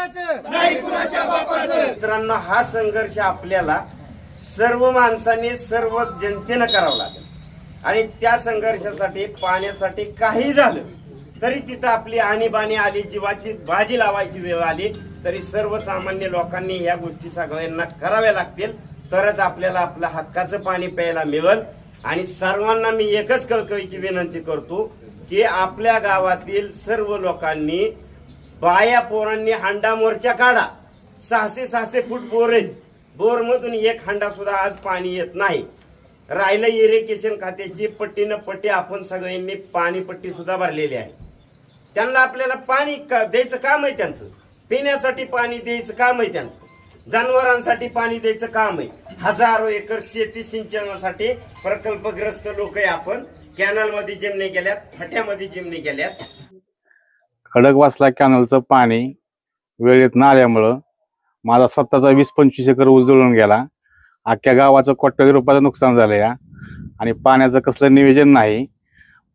बापाचं नाही कुणाच्या बापाचं। मित्रांनो, हा संघर्ष आपल्याला सर्व माणसांनी सर्व जनतेनं करावा लागेल आणि त्या संघर्षासाठी पाण्यासाठी काही झालं तरी तिथं आपली आणीबाणी आली, जीवाची बाजी लावायची वेळ आली तरी सर्वसामान्य लोकांनी या गोष्टी सगळ्यांना कराव्या लागतील, तरच आपल्याला आपल्या हक्काचं पाणी प्यायला मिळेल। आणि सर्वांना मी एकच कळकळीची विनंती करतो की आपल्या गावातील सर्व लोकांनी बाया पोरांनी हांडा मोर्चा काढा। 600 फूट बोर आहेत, बोर मधून एक हांडा सुद्धा आज पाणी येत नाही। राहिलं इरिगेशन खात्याची पट्टीनं पट्टी आपण सगळ्यांनी पाणी पट्टी सुद्धा भरलेली आहे। त्यांना आपल्याला पाणी द्यायचं काम आहे, त्यांचं पिण्यासाठी पाणी द्यायचं काम आहे, त्यांचं जनावरांसाठी पाणी द्यायचं काम आहे। हजारो एकर शेती सिंचनासाठी प्रकल्पग्रस्त लोक आहे आपण। कॅनल मध्ये जिमने गेल्यात, फाट्यामध्ये जिमने गेल्यात। खडकवासला कॅनलचं पाणी वेळेत न आल्यामुळं माझा स्वतःचा 20-25 एकर ऊस जळून गेला। अख्ख्या गावाचं कोट्यवधी रुपयाचं नुकसान झालं या आणि पाण्याचं कसलं नियोजन नाही।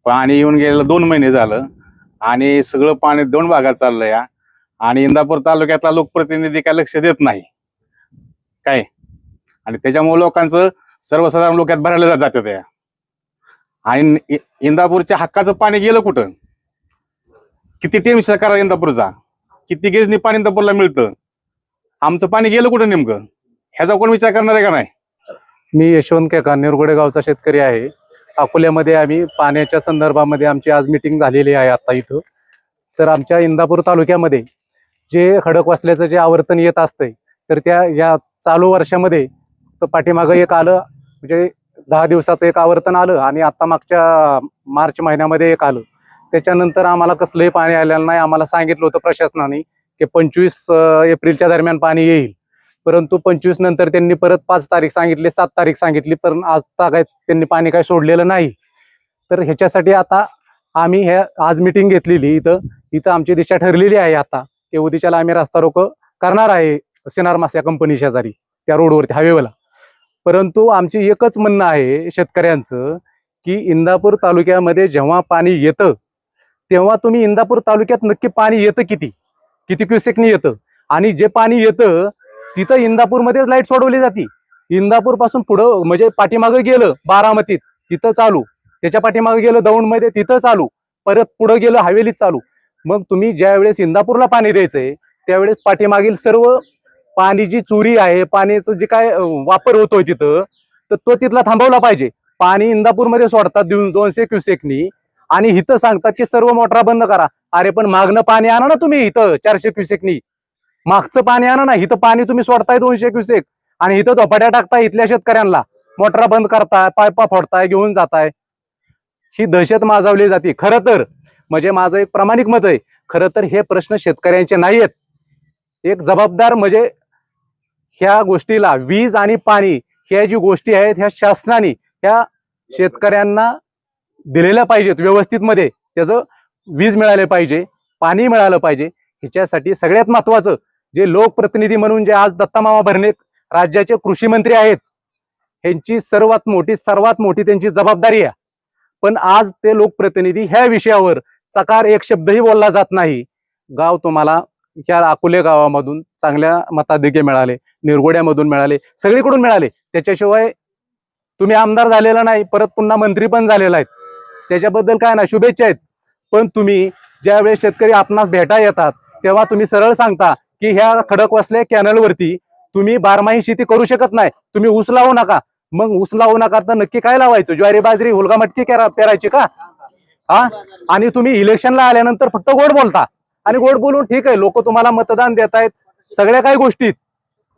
पाणी येऊन गेलेलं 2 महिने झालं आणि सगळं पाणी 2 भागात चाललं या आणि इंदापूर तालुक्यातला लोकप्रतिनिधी काय लक्ष देत नाही काय, आणि त्याच्यामुळे लोकांचं सर्वसाधारण लोकात भरायला जातात या। आणि इंदापूरच्या हक्काचं पाणी गेलं कुठं? किती टेम्स करा इंदापूरचा, किती गेजनी पाणी इंदापूरला मिळतं, आमचं पाणी गेलं कुठं नेमकं? ह्याचा कोण विचार करणार आहे का नाही? मी यशवंत केका निरगुडे गावचा शेतकरी आहे। अकोल्यामध्ये आम्ही पाण्याच्या संदर्भामध्ये आमची आज मीटिंग झालेली आहे आता इथं। तर आमच्या इंदापूर तालुक्यामध्ये जे खडकवासल्याचं जे आवर्तन येत असतंय तर त्या या चालू वर्षामध्ये तर पाठीमागं एक आलं, म्हणजे 10 दिवसाचं एक आवर्तन आलं आणि आता मागच्या मार्च महिन्यामध्ये एक आलं। त्याच्यानंतर आम्हाला कसलंही पाणी आलेलं नाही। आम्हाला सांगितलं होतं प्रशासनाने की 25 एप्रिलच्या दरम्यान पाणी येईल, परंतु 25 नंतर त्यांनी परत 5 तारीख सांगितली, 7 तारीख सांगितली, पण आता काय त्यांनी पाणी काय सोडलेलं नाही। तर ह्याच्यासाठी आता आम्ही आज मीटिंग घेतलेली इथं आमची दिशा ठरलेली आहे आता की उद्याच्याला आम्ही रस्ता रोको करणार आहे सिनारमास या कंपनी शेजारी त्या रोडवरती हायवेला। परंतु आमची एकच म्हणणं आहे शेतकऱ्यांचं की इंदापूर तालुक्यामध्ये जेव्हा पाणी येतं तेव्हा तुम्ही इंदापूर तालुक्यात नक्की पाणी येतं किती क्युसेकनी येतं, आणि जे पाणी येतं तिथं इंदापूरमध्येच लाईट सोडवली जाते। इंदापूर पासून पुढं म्हणजे पाठीमागं गेलं बारामतीत तिथं चालू, त्याच्या पाठीमागं गेलं दौंडमध्ये तिथं चालू, परत पुढं गेलं हवेलीत चालू। मग तुम्ही ज्या वेळेस इंदापूरला पाणी द्यायचंय त्यावेळेस पाठीमागील सर्व पाणी जी चोरी आहे, पाण्याचं जे काय वापर होतोय तिथं, तर तो तिथला थांबवला पाहिजे। पाणी इंदापूरमध्ये सोडतात 200 क्युसेकनी आणि इथं सांगतात की सर्व मोटरा बंद करा। अरे पण मागणं पाणी आणा ना तुम्ही, इथं 400 क्युसेकनी मागचं पाणी आणा ना। इथं पाणी तुम्ही सोडताय 200 क्युसेक आणि इथं धोपाट्या टाकताय इथल्या शेतकऱ्यांना, मोटरा बंद करताय, पायपा फोडताय, घेऊन जाताय। ही दहशत माजवली जाते। खरं तर म्हणजे माझं एक प्रामाणिक मत आहे, खरं तर हे प्रश्न शेतकऱ्यांचे नाही आहेत। एक जबाबदार म्हणजे ह्या गोष्टीला वीज आणि पाणी ह्या जी गोष्टी आहेत ह्या शासनाने ह्या शेतकऱ्यांना दिलेल्या पाहिजेत व्यवस्थित मध्ये, त्याचं वीज मिळाले पाहिजे, पाणी मिळालं पाहिजे। ह्याच्यासाठी सगळ्यात महत्वाचं जे लोकप्रतिनिधी म्हणून जे आज दत्तामामा भरणे राज्याचे कृषी मंत्री आहेत, ह्यांची सर्वात मोठी त्यांची जबाबदारी आहे। पण आज ते लोकप्रतिनिधी ह्या विषयावर चकार एक शब्दही बोलला जात नाही। गाव तुम्हाला ह्या अकोले गावामधून चांगल्या मताधिक्य मिळाले, निरगुड्यामधून मिळाले, सगळीकडून मिळाले। त्याच्याशिवाय तुम्ही आमदार झालेला नाही, परत पुन्हा मंत्री पण झालेला आहेत, त्याच्याबद्दल काय ना शुभेच्छा आहेत। पण तुम्ही ज्यावेळेस शेतकरी आपणास भेटा येतात तेव्हा तुम्ही सरळ सांगता की ह्या खडकवासल्या कॅनलवरती तुम्ही बारमाही शेती करू शकत नाही, तुम्ही ऊस लावू नका। मग ऊस लावू नका तर नक्की काय लावायचं? ज्वारी बाजरी हुलगा मटकी पेरायची का? आणि तुम्ही इलेक्शनला आल्यानंतर फक्त गोड बोलता, आणि गोड बोलून ठीक आहे, लोक तुम्हाला मतदान देत आहेत सगळ्या काही गोष्टीत,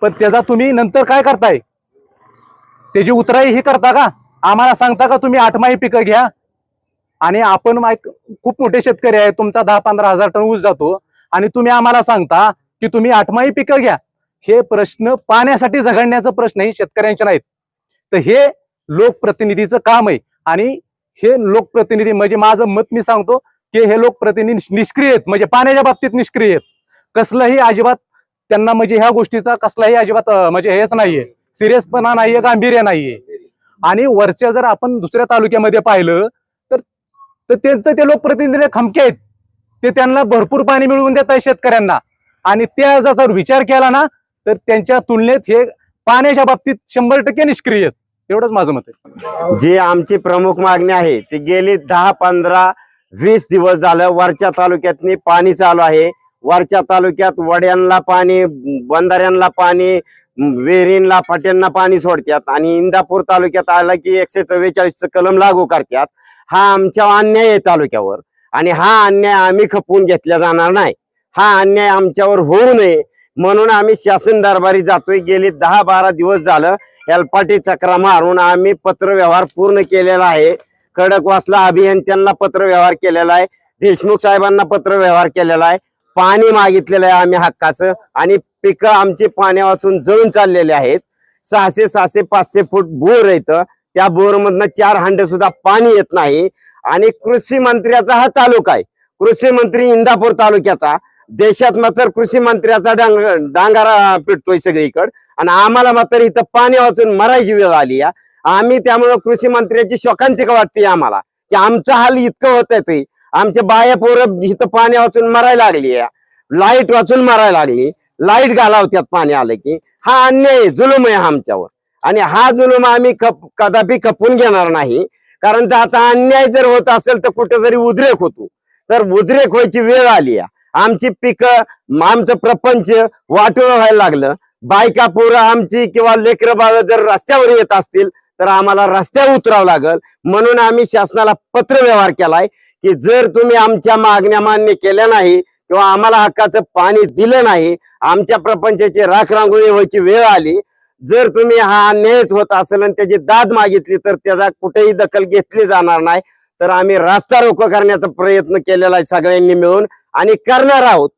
पण त्याचा तुम्ही नंतर काय करताय? त्याची उतराई ही करता का? आम्हाला सांगता का तुम्ही 8 माही पिकं घ्या? आणि आपण खूप मोठे शेतकरी आहे, तुमचा 10-15 हजार टन ऊस जातो आणि तुम्ही आम्हाला सांगता की तुम्ही 8 माही पिकं घ्या। हे प्रश्न पाण्यासाठी झगडण्याचा प्रश्न हे शेतकऱ्यांचे नाहीत, तर हे लोकप्रतिनिधीचं काम आहे। आणि हे लोकप्रतिनिधी म्हणजे माझं मत मी सांगतो की हे लोकप्रतिनिधी निष्क्रिय आहेत, म्हणजे पाण्याच्या बाबतीत निष्क्रिय आहेत। कसलंही अजिबात त्यांना म्हणजे ह्या गोष्टीचा कसलाही अजिबात म्हणजे हेच नाहीये, सिरियसपणा नाहीये, गांभीर्य नाहीये। आणि वरच्या जर आपण दुसऱ्या तालुक्यामध्ये पाहिलं तर त्यांचं ते लोकप्रतिनिधी खमके आहेत, ते त्यांना भरपूर पाणी मिळवून देत आहे शेतकऱ्यांना। आणि त्याचा जर विचार केला ना तर त्यांच्या तुलनेत हे पाण्याच्या बाबतीत 100% निष्क्रिय आहेत. एवढंच माझं मत आहे. जी आमची प्रमुख मागणी आहे ती गेली 10, 15, 20 दिवस झालं वरच्या तालुक्यातनी पाणी चालू आहे. वरच्या तालुक्यात वड्यांना पाणी, बंधाऱ्यांना पाणी, विहिरींना फाट्यांना पाणी सोडतात आणि इंदापूर तालुक्यात आला की 144 कलम लागू करतात. हा आमच्या अन्याय आहे तालुक्यावर आणि हा अन्याय आम्ही खपवून घेतला जाणार नाही. हा अन्याय आमच्यावर होऊ नये म्हणून आम्ही शासन दरबारी जातोय. गेली 10-12 दिवस झालं हेलपाटी चक्रा मारून आम्ही पत्रव्यवहार पूर्ण केलेला आहे. खडकवासला अभियंत्यांना पत्रव्यवहार केलेला आहे. देशमुख साहेबांना पत्रव्यवहार केलेला आहे. पाणी मागितलेलं आहे आम्ही हक्काचं आणि पिकं आमची पाण्या वाचून जळून चाललेले आहेत. 600, 500 फूट बोर येतं. त्या बोर मधनं 4 हांडे सुद्धा पाणी येत नाही. आणि कृषी मंत्र्याचा हा तालुका आहे. कृषी मंत्री इंदापूर तालुक्याचा. देशात मात्र कृषी मंत्र्याचा डांगारा पिटतोय सगळीकडे आणि आम्हाला मात्र इथं पाणी वाचून मरायची वेळ आली आहे. आम्ही त्यामुळे कृषी मंत्र्याची शोकांतिका वाटते आम्हाला की आमचा हाल इतकं होत आहे ते आमच्या बाया पोरं इथं पाणी वाचून मरायला लागली आहे. लाईट वाचून मरायला लागली. लाईट घालावत्यात पाणी आलं की. हा अन्याय जुलूम आहे आमच्यावर आणि हा जुलूम आम्ही कदापि खपून घेणार नाही. कारण आता अन्याय जर होत असेल तर कुठेतरी उद्रेक होतो. तर उद्रेक व्हायची वेळ आली आहे. आमची पिकं, आमचं प्रपंच वाटोळं व्हायला लागलं. बायका पोरं आमची किंवा लेकरं बाळ जर रस्त्यावर येत असतील तर आम्हाला रस्त्यावर उतरावं लागल. म्हणून आम्ही शासनाला पत्र व्यवहार केलाय की जर तुम्ही आमच्या मागण्या मान्य केल्या नाही किंवा आम्हाला हक्काचं पाणी दिलं नाही, आमच्या प्रपंचाची राखरांगोळी व्हायची वेळ आली, जर तुम्ही हा अन्यायच होत असेल आणि त्याची दाद मागितली तर त्याचा कुठेही दखल घेतली जाणार नाही. तर आम्ही रास्ता रोको करण्याचा प्रयत्न केलेला आहे सगळ्यांनी मिळून आणि करणार आहोत.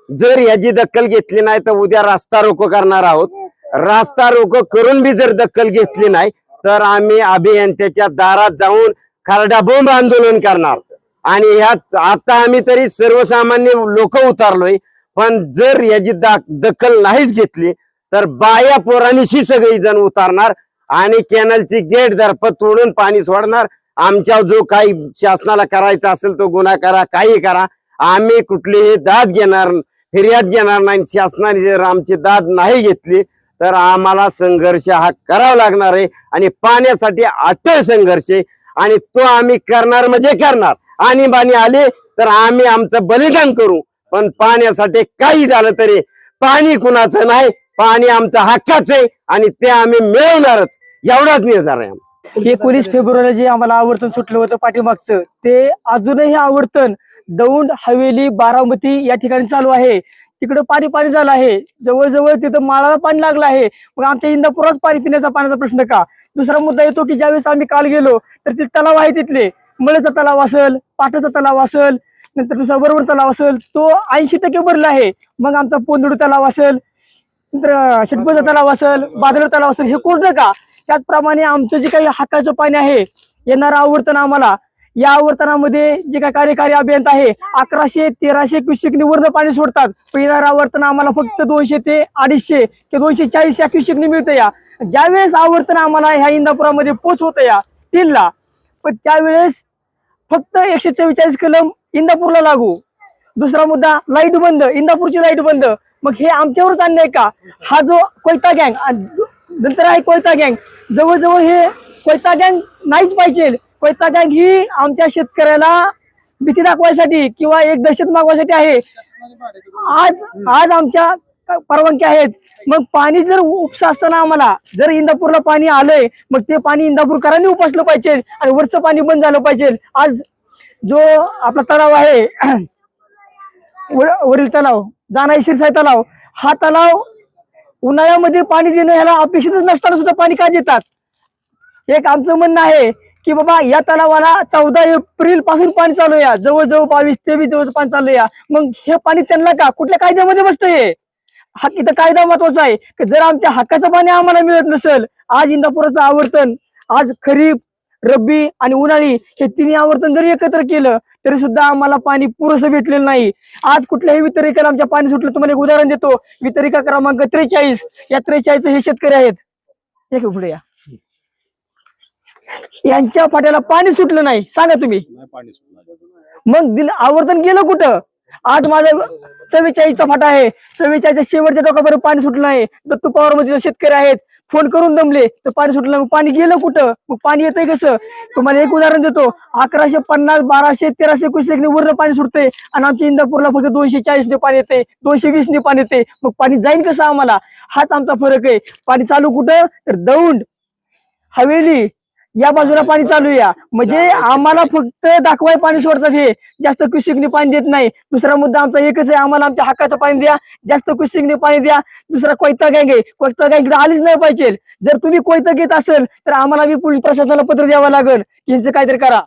जर याची दखल घेतली नाही तर उद्या रास्ता रोको करणार आहोत. रास्ता रोको करून बी जर दखल घेतली नाही तर आम्ही अभियंत्याच्या दारात जाऊन खरडा बोंब आंदोलन करणार. आणि ह्यात आता आम्ही तरी सर्वसामान्य लोक उतारलोय. पण जर याची दखल नाहीच घेतली तर बाया पोरांनीशी सगळी जण उतारणार आणि कॅनलची गेट दरपत तोडून पाणी सोडणार. आमच्या जो काही शासनाला करायचा असेल तो गुन्हा करा, काही करा. आम्ही कुठलीही दाद घेणार, फिर्याद घेणार नाही. शासनाने जर आमची दाद नाही घेतली तर आम्हाला संघर्ष हा करावा लागणार आहे आणि पाण्यासाठी अटळ संघर्ष आहे आणि तो आम्ही करणार म्हणजे करणार. आणि बाणी आले तर आम्ही आमचं बलिदान करू. पण पाण्यासाठी काही झालं तरी पाणी कुणाचं नाही, पाणी आमचं हक्काचं आहे आणि ते आम्ही मिळवणारच, एवढाच निर्धार आहे. 19 फेब्रुवारीला जे आम्हाला आवर्तन सुटलं होतं पाठीमागचं, ते अजूनही आवर्तन दौंड, हवेली, बारामती या ठिकाणी चालू आहे. तिकडं पाणी झालं आहे. जवळजवळ तिथं माळाला पाणी लागलं आहे. मग आमच्या इंदापुरात पाणी पिण्याचा पाण्याचा प्रश्न का? दुसरा मुद्दा येतो की ज्यावेळेस आम्ही काल गेलो तर ते तलाव आहे, तिथले मळेचा तलाव असेल, पाटाचा तलाव असेल, नंतर दुसरा वरवड तलाव असेल, तो 80% भरला आहे. मग आमचा पोंदुड तलाव असेल, नंतर शेटपचा तलाव असेल, बादळ तलाव असेल, हे कोरडं का? त्याचप्रमाणे आमचं जे काही हक्काचं पाणी आहे, येणारं आवर्तन आम्हाला, या आवर्तनामध्ये जे काही कार्यकारी अभियंता आहे 1100-1300 क्युसेकनी वरनं पाणी सोडतात. पण येणारं आवर्तन आम्हाला फक्त 200 ते 250 ते 240 या क्युसेकनी मिळतं. या ज्यावेळेस आवर्तन आम्हाला ह्या इंदापुरामध्ये पोचवतं या टीनला, पण त्यावेळेस फक्त 144 कलम इंदापूरला लागू. दुसरा मुद्दा, लाईट बंद, इंदापूरची लाईट बंद. मग हे आमच्यावरच अन्याय का? हा जो कोयता गँग, नंतर आहे कोयता गँग, जवळजवळ हे कोयता गँग नाहीच पाहिजे. कोयता गँग ही आमच्या शेतकऱ्याला भीती दाखवायसाठी किंवा एक दहशत मागवायसाठी आहे. आज आमच्या परवानगी आहेत. मग पाणी जर उपसा असताना आम्हाला जर इंदापूरला पाणी आलंय, मग ते पाणी इंदापूरकरांनी उपसलं पाहिजे आणि वरचं पाणी बंद झालं पाहिजे. आज जो आपला तलाव आहे वरील तलाव, दानाई शिरसाई तलाव, हा तलाव उन्हाळ्यामध्ये पाणी देणं ह्याला अपेक्षितच नसताना सुद्धा पाणी का देतात? एक आमचं म्हणणं आहे की बाबा या तलावाला 14 एप्रिल पासून पाणी चालू आहे, जवळजवळ 22-23 दिवस पाणी चालू आहे. मग हे पाणी त्यांना का? कुठल्या कायद्यामध्ये बसतं हे? हक्क इथं कायदा महत्वाचा आहे की जर आमच्या हक्काचं पाणी आम्हाला मिळत नसेल, आज इंदापुराचं आवर्तन, आज खरीप, रब्बी आणि उन्हाळी हे तिन्ही आवर्तन जरी एकत्र केलं तरी सुद्धा आम्हाला पाणी पुरेसं भेटलेलं नाही. आज कुठल्याही वितरिकाला आमच्या पाणी सुटलं. तुम्हाला एक उदाहरण देतो. वितरिका क्रमांक 43, या 43 हे शेतकरी आहेत. एक पुढे या. यांच्या फाट्याला पाणी सुटलं नाही, सांगा तुम्ही. मग आवर्तन गेलं कुठं? आज माझा 44चा फाटा आहे. 44च्या शेवटच्या टोकापर्यंत पाणी सुटलं आहे. दत्तू पवार मध्ये शेतकरी आहेत, फोन करून दमले तर पाणी सुटलं. मग पाणी गेलं कुठं? मग पाणी येतंय कसं? तुम्हाला एक उदाहरण देतो. 1150, 1200, 1300 क्युसेकने वरनं पाणी सुटते आणि आमच्या इंदापूरला फक्त 240 ने पाणी येते, 220 ने पाणी येते. मग पाणी जाईल कसं आम्हाला? हाच आमचा फरक आहे. पाणी चालू कुठं? तर दौंड, हवेली या बाजूला पाणी चालू या. म्हणजे आम्हाला फक्त दाखवाय पाणी सोडतात, हे जास्त क्युसेकने पाणी देत नाही. दुसरा मुद्दा आमचा एकच आहे, आम्हाला आमच्या हक्काचं पाणी द्या, जास्त क्युसेकने पाणी द्या. दुसरा कोयता गँग आहे, कोयता गँग इकडे आलीच नाही पाहिजे. जर तुम्ही कोयता घेत असेल तर आम्हाला बी पोलीस प्रशासनाला पत्र द्यावं लागेल, यांचं काहीतरी करा.